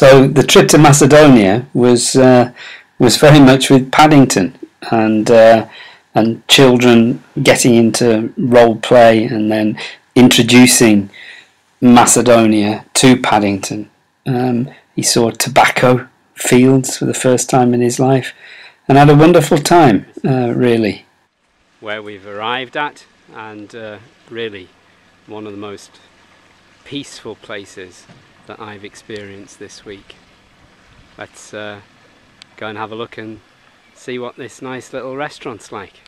So the trip to Macedonia was very much with Paddington and children getting into role play and then introducing Macedonia to Paddington. He saw tobacco fields for the first time in his life and had a wonderful time, really. Where we've arrived at, and really one of the most peaceful places that I've experienced this week. Let's go and have a look and see what this nice little restaurant's like.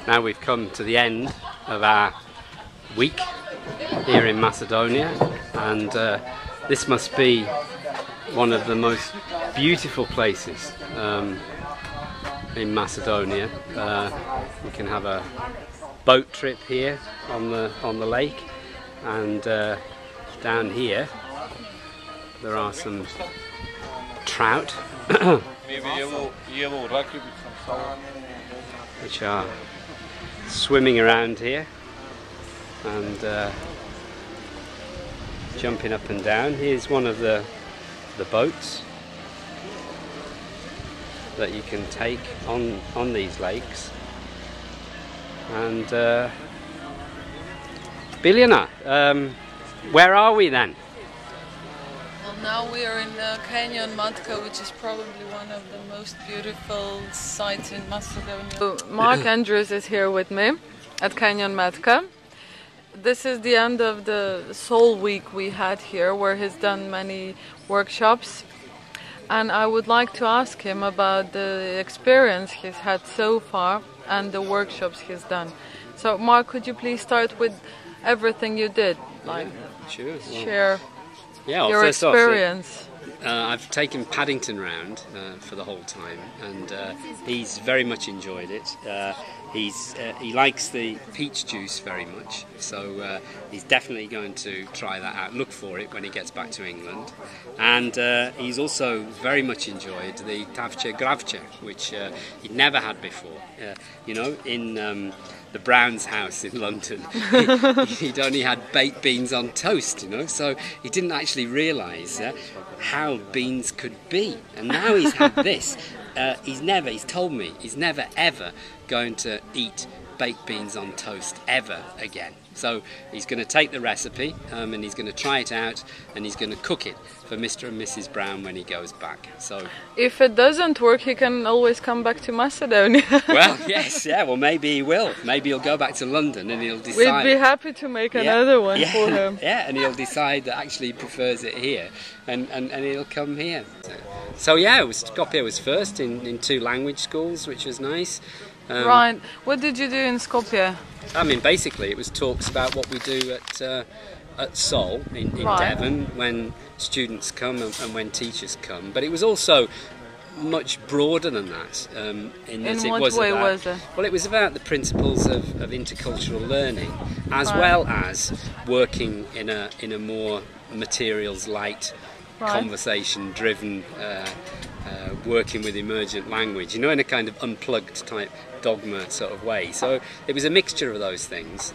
Now we've come to the end of our week here in Macedonia, and this must be one of the most beautiful places in Macedonia. We can have a boat trip here on the lake, and down here there are some trout which are swimming around here and jumping up and down. Here's one of the boats that you can take on these lakes. And Biljana, where are we then? Well, now we are in Canyon Matka, which is probably one of the most beautiful sites in Macedonia. So Mark Andrews is here with me at Canyon Matka. This is the end of the SOL week we had here, where he's done many workshops. And I would like to ask him about the experience he's had so far and the workshops he's done. So Mark, could you please start with everything you did? Like, sure. Share your first experience. I've taken Paddington round for the whole time, and he's very much enjoyed it. He likes the peach juice very much, so he's definitely going to try that out, look for it when he gets back to England. And he's also very much enjoyed the tavče gravče, which he'd never had before. You know, in the Brown's house in London, he'd only had baked beans on toast, you know, so he didn't actually realise how beans could be. And now he's had this. He's told me he's never ever going to eat baked beans on toast ever again. So he's going to take the recipe and he's going to try it out, and he's going to cook it for Mr. and Mrs. Brown when he goes back. So if it doesn't work, he can always come back to Macedonia. Well, yes, yeah, well maybe he will. Maybe he'll go back to London and he'll decide. We'd be happy to make another one for him. Yeah, and he'll decide that actually he prefers it here, and he'll come here. So yeah, Skopje was first in 2 language schools, which was nice. Right. What did you do in Skopje? I mean, basically it was talks about what we do at SOL in Devon when students come and when teachers come. But it was also much broader than that. In what way was it? Well, it was about the principles of intercultural learning, as well as working in a more materials light, conversation-driven, working with emergent language, you know, in a kind of unplugged type dogma sort of way. So it was a mixture of those things.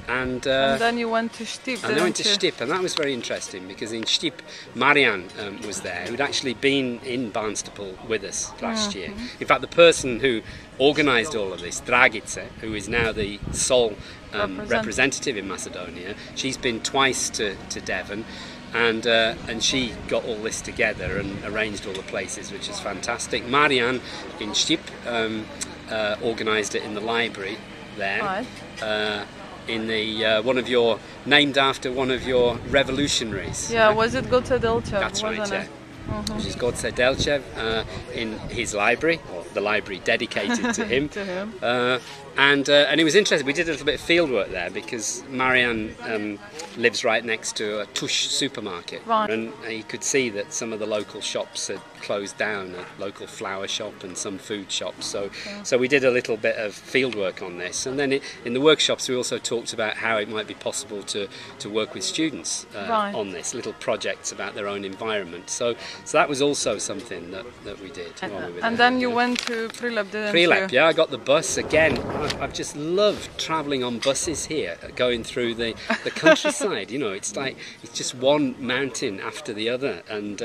And then you went to Štip, and I went to Štip, and that was very interesting because in Štip, Marian was there, who'd actually been in Barnstaple with us last year. In fact, the person who organised all of this, Dragice, who is now the SOL representative in Macedonia, she's been twice to Devon, and she got all this together and arranged all the places, which is fantastic. Marian in Štip organised it in the library there. In the named after one of your revolutionaries. Yeah, was it Goce Delchev? That's right, yeah. Which is Goce Delchev in his library, or the library dedicated to him. And it was interesting. We did a little bit of field work there because Marianne lives right next to a Tush supermarket, and you could see that some of the local shops had closed down, a local flower shop and some food shops. So we did a little bit of field work on this, and then in the workshops we also talked about how it might be possible to work with students on this, little projects about their own environment. So that was also something that we did. And then you went to Prilep, didn't you? Prilep, yeah, I got the bus again. I've just loved travelling on buses here, going through the countryside. You know, it's like it's just one mountain after the other, and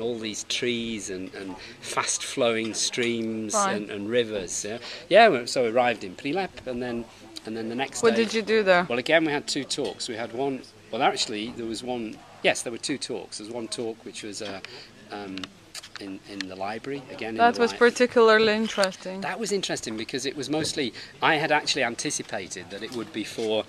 all these trees and fast flowing streams and rivers. Yeah. So we arrived in Prilep, and then the next day. What did you do there? Well, again we had two talks. We had one. Well, actually there was one. Yes, there were two talks. There was one talk which was in the library again. That was particularly interesting. That was interesting because it was mostly, I had actually anticipated that it would be for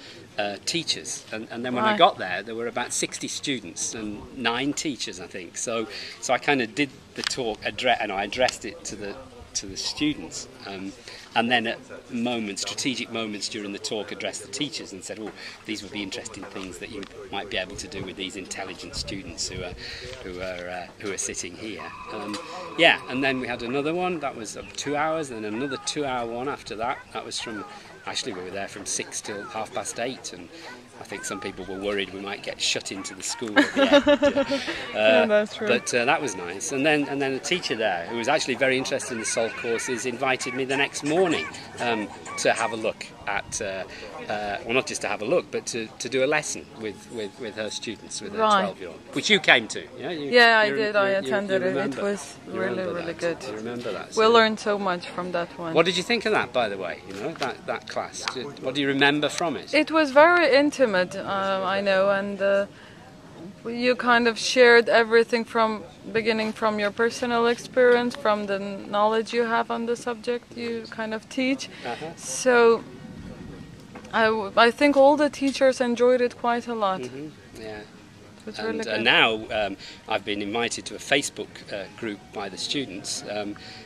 teachers, and then when I got there were about 60 students and 9 teachers, I think. So I kind of did the talk, and I addressed it to the students, and then at strategic moments during the talk, addressed the teachers and said, "Oh, these would be interesting things that you might be able to do with these intelligent students who are sitting here." Yeah, and then we had another one that was 2 hours, and another 2-hour one after that. That was from, actually we were there from 6 till 8:30, and I think some people were worried we might get shut into the school at the end. Yeah, that's true. But that was nice. And then a teacher there, who was actually very interested in the SOL courses, invited me the next morning to have a look at, well, not just to have a look, but to do a lesson with her students, with her 12-year-old, which you came to. Yeah, I did. I attended it. It was really good. You remember that? We learned so much from that one. What did you think of that, by the way? You know, that class. What do you remember from it? It was very intimate. I know, and you kind of shared everything from beginning from your personal experience, from the knowledge you have on the subject you kind of teach. So I think all the teachers enjoyed it quite a lot. Yeah. Really good. And now I've been invited to a Facebook group by the students,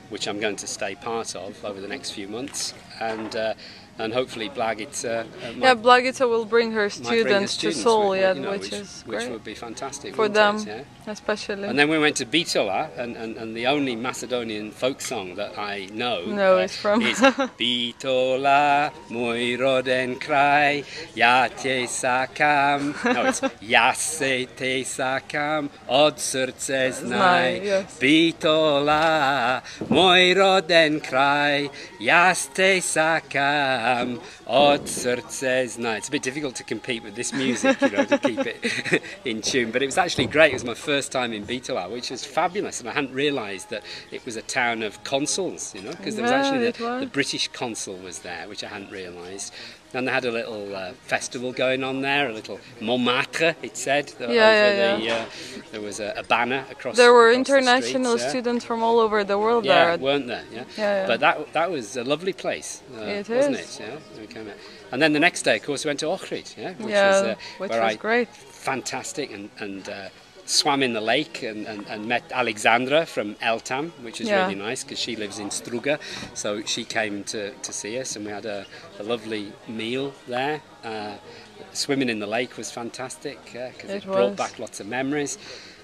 which I'm going to stay part of over the next few months, and hopefully Blagica will bring her students to SOL, which is great. Which would be fantastic for them, especially. And then we went to Bitola, and the only Macedonian folk song that I know is from Bitola, moj roden kraj, ja te sakam. No, it's ja se te sakam, od srce znaj. Bitola, moj roden kraj, ja te sakam. Od srce znaj. It's a bit difficult to compete with this music, to keep it in tune. But it was actually great. It was my first time in Bitola, which was fabulous. And I hadn't realised that it was a town of consuls, because there was actually the British consul was there, which I hadn't realised. And they had a little festival going on there, a little Montmartre, it said. There was a banner across. There were international students from all over the world there. Weren't there? Yeah. But that was a lovely place, wasn't it? Yeah. We came out. And then the next day, of course, we went to Ohrid, which was great. Fantastic, and swam in the lake and met Alexandra from Eltam, which was really nice because she lives in Struga, so she came to see us, and we had a lovely meal there. Swimming in the lake was fantastic because it brought back lots of memories.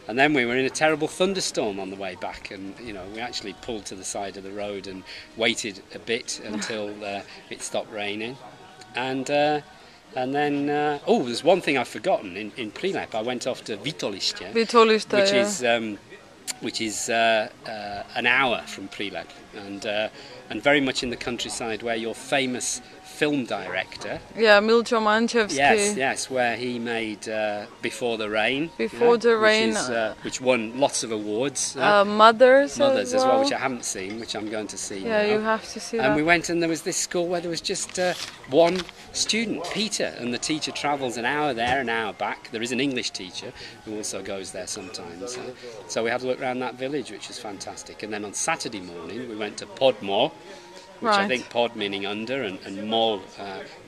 And then we were in a terrible thunderstorm on the way back, and we actually pulled to the side of the road and waited a bit until it stopped raining. And then, there's one thing I've forgotten. In Prilep, I went off to Vitolište, which is an hour from Prilep, and very much in the countryside, where your famous film director, Milcho Manchevsky, yes, where he made Before the Rain, which won lots of awards. Mothers as well, which I haven't seen, which I'm going to see now. You have to see that. And we went, and there was this school where there was just one student, Peter, and the teacher travels an hour there, an hour back. There is an English teacher who also goes there sometimes. So we had a look around that village, which was fantastic. And then on Saturday morning, we went to Podmo, which I think pod meaning under, and mol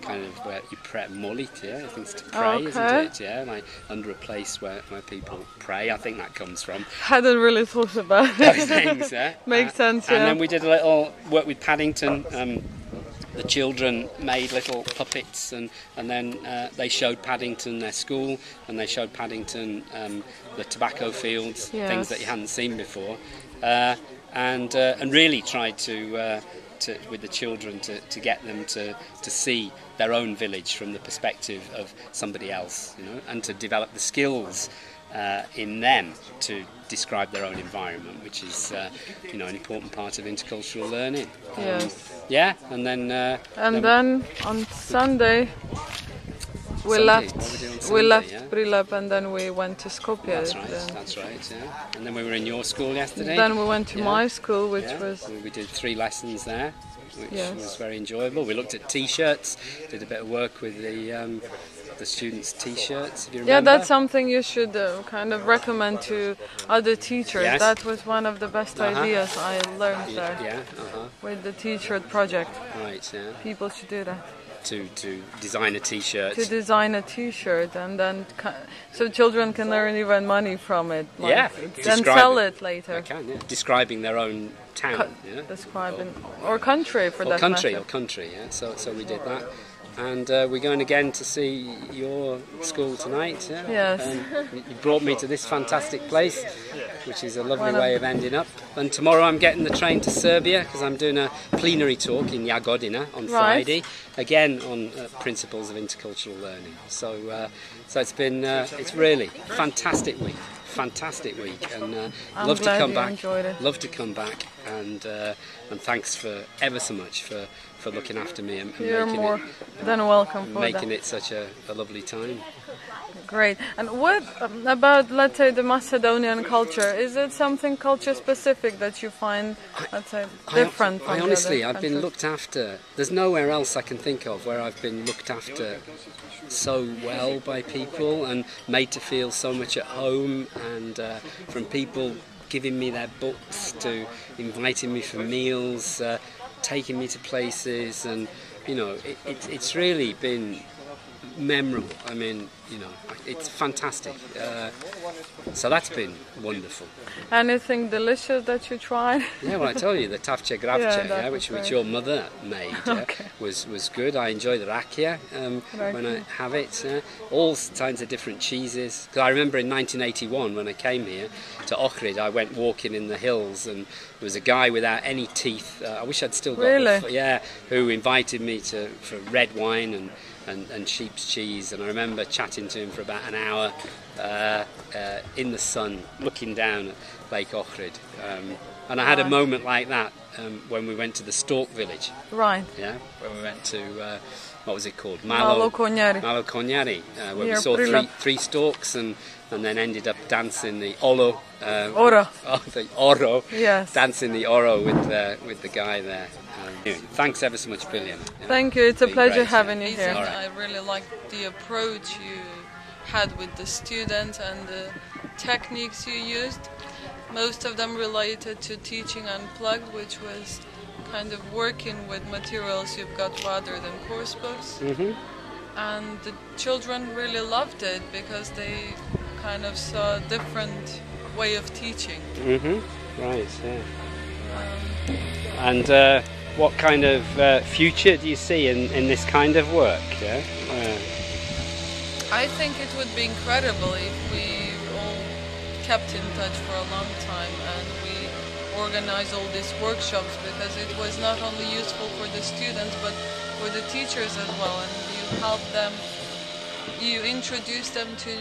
kind of where you pray, molit, I think it's to pray, isn't it? Like under a place where people pray. I think that comes from. Hadn't really thought about those things. Makes sense. And then we did a little work with Paddington. The children made little puppets, and then they showed Paddington their school, and they showed Paddington the tobacco fields, things that you hadn't seen before, and really tried to with the children to get them to see their own village from the perspective of somebody else, and to develop the skills in them to describe their own environment, which is you know, an important part of intercultural learning. Yes. Yeah, and then then on Sunday we left Prilep and then we went to Skopje. That's right, yeah. And then we were in your school yesterday. Then we went to my school, which was... We did 3 lessons there, which was very enjoyable. We looked at T-shirts, did a bit of work with the students' T-shirts, if you remember. Yeah, that's something you should kind of recommend to other teachers. Yes. That was one of the best ideas I learned there. Yeah, with the T-shirt project. Right, yeah. People should do that. To design a T-shirt. To design a T-shirt, and then so children can earn even money from it. Yeah. Then sell it later. They can, yeah. Describing their own town. Describing or country for that matter. Or country, yeah. So we did that. And we're going again to see your school tonight. Yeah? Yes. You brought me to this fantastic place, which is a lovely way of ending up. And tomorrow I'm getting the train to Serbia because I'm doing a plenary talk in Jagodina on Friday, again on principles of intercultural learning. So it's been it's really fantastic week. Fantastic week, and love to come back. Love to come back, and thanks for ever so much for looking after me and You're more than welcome for making it such a lovely time. Great. And what about, let's say, the Macedonian culture? Is it something culture specific that you find, let's say, different from honestly, the other I've been looked after. There's nowhere else I can think of where I've been looked after so well by people and made to feel so much at home, and from people giving me their books to inviting me for meals, taking me to places, and you know, it's really been memorable. I mean, you know, it's fantastic. So that's been wonderful. Anything delicious that you tried? Yeah, well, I told you the tafce gravce, which your mother made, was good. I enjoy the rakia when I have it. All kinds of different cheeses. Because I remember in 1981 when I came here to Ohrid, I went walking in the hills, and there was a guy without any teeth. I wish I'd still got who invited me for red wine and sheep's cheese, and I remember chatting to him for about an hour in the sun, looking down at Lake Ohrid. And I had a moment like that when we went to the stork village. Right. Yeah, when we went to, what was it called? Malokonyari. Malokonyari, where we saw three storks and then ended up dancing the oro. The oro. Yes. Dancing the oro with the guy there. Thanks ever so much, Billion. Thank you. It's a pleasure having you here. Right. I really liked the approach you had with the students and the techniques you used. Most of them related to teaching unplugged, which was kind of working with materials you've got rather than course books. And the children really loved it because they kind of saw a different way of teaching. Right, yeah. And what kind of future do you see in this kind of work? Yeah? I think it would be incredible if we all kept in touch for a long time and we organized all these workshops, because it was not only useful for the students but for the teachers as well, and you help them, you introduce them to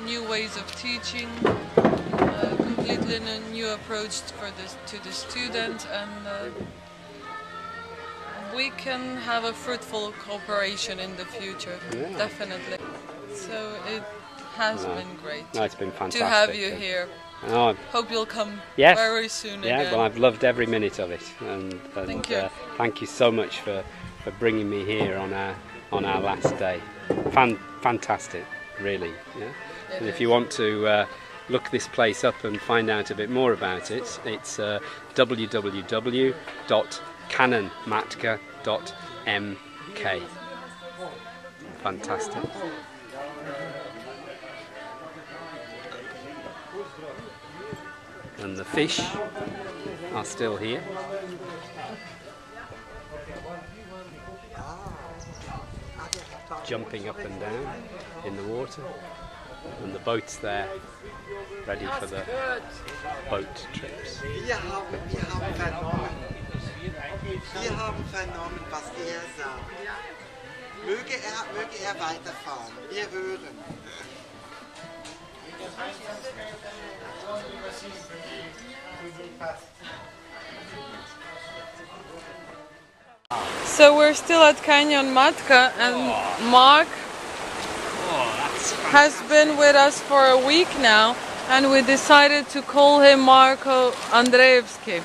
new ways of teaching, completely new approach to the students, and we can have a fruitful cooperation in the future, definitely. So it has been great. No, it's been fantastic to have you here. Hope you'll come very soon again. Yeah, well, I've loved every minute of it, and thank you. Thank you so much for bringing me here on our last day. Fantastic, really. Yeah. And if you want to look this place up and find out a bit more about it, it's www.kanonmatka.mk. Fantastic. And the fish are still here. Jumping up and down in the water, and the boat's there ready for the boat trips. Wir haben vernommen, was er sagt. Möge er weiterfahren. Wir hören. So we're still at Canyon Matka, and Mark has been with us for a week now, and we decided to call him Marko Andreevski.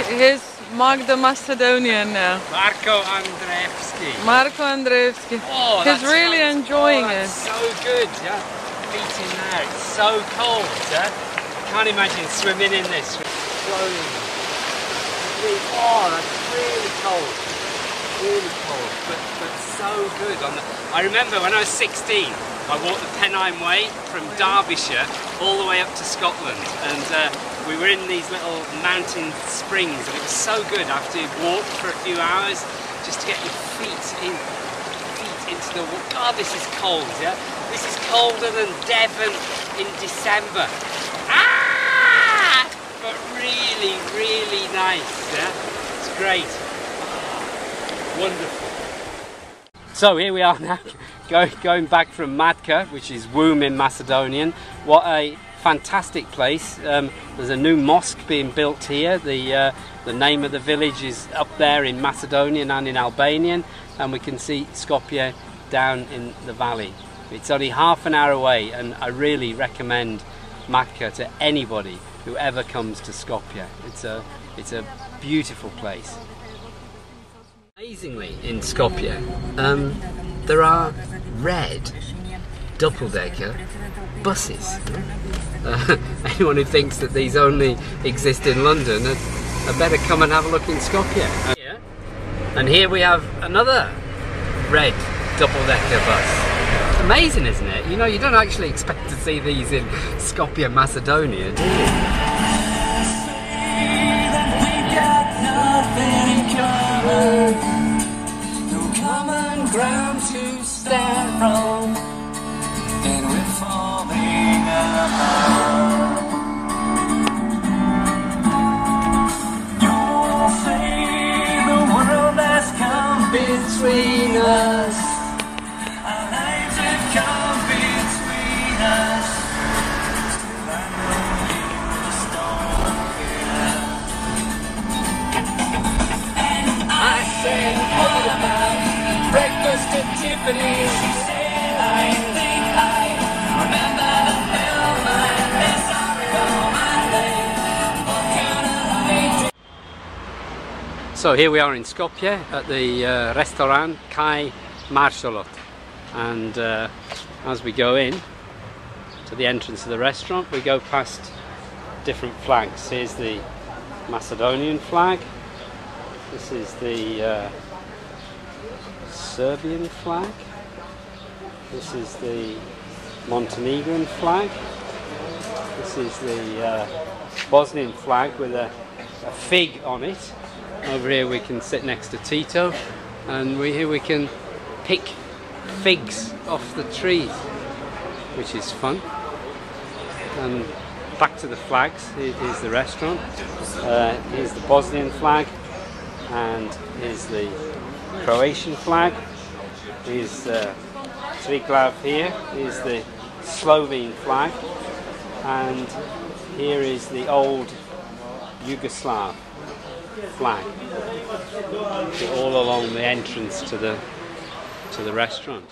He's Mark the Macedonian now. Marko Andreevski. Marko Andreevski. Oh, he's really enjoying it. So good, yeah. Feet in there, it's so cold, yeah. Can't imagine swimming in this. Oh, that's really cold. Really cold, but so good. I remember when I was 16, I walked the Pennine Way from Derbyshire all the way up to Scotland, and we were in these little mountain springs, and it was so good after you walked for a few hours just to get your feet into the water. God, this is cold, yeah? This is colder than Devon in December. Ah! But really, really nice, yeah? It's great. Wonderful. So here we are now, going back from Matka, which is womb in Macedonian. What a fantastic place. There's a new mosque being built here. The name of the village is up there in Macedonian and in Albanian, and we can see Skopje down in the valley. It's only half an hour away, and I really recommend Matka to anybody who ever comes to Skopje. It's a beautiful place. Amazingly, in Skopje, there are red double-decker buses. Anyone who thinks that these only exist in London had better come and have a look in Skopje. And here we have another red double-decker bus. It's amazing, isn't it? You know, you don't actually expect to see these in Skopje, Macedonia, do you? No common ground to stand from, and we're falling apart. You'll say the world has come between us, our lives have come between us. Still I know you just don't care. I said, what about breakfast at Tiffany's? She said, I think I remember the film. Unless I recall my name. What kind of hate? So here we are in Skopje at the restaurant Kai Marsolot, and as we go in to the entrance of the restaurant, we go past different flags. Here's the Macedonian flag. This is the Serbian flag. This is the Montenegrin flag. This is the Bosnian flag with a fig on it. Over here we can sit next to Tito, and here we can pick figs off the trees, which is fun. And back to the flags. Here's the restaurant. Here's the Bosnian flag. And here's the Croatian flag. Here's Triglav here. Here's the Slovene flag. And here is the old Yugoslav flag. All along the entrance to the restaurant.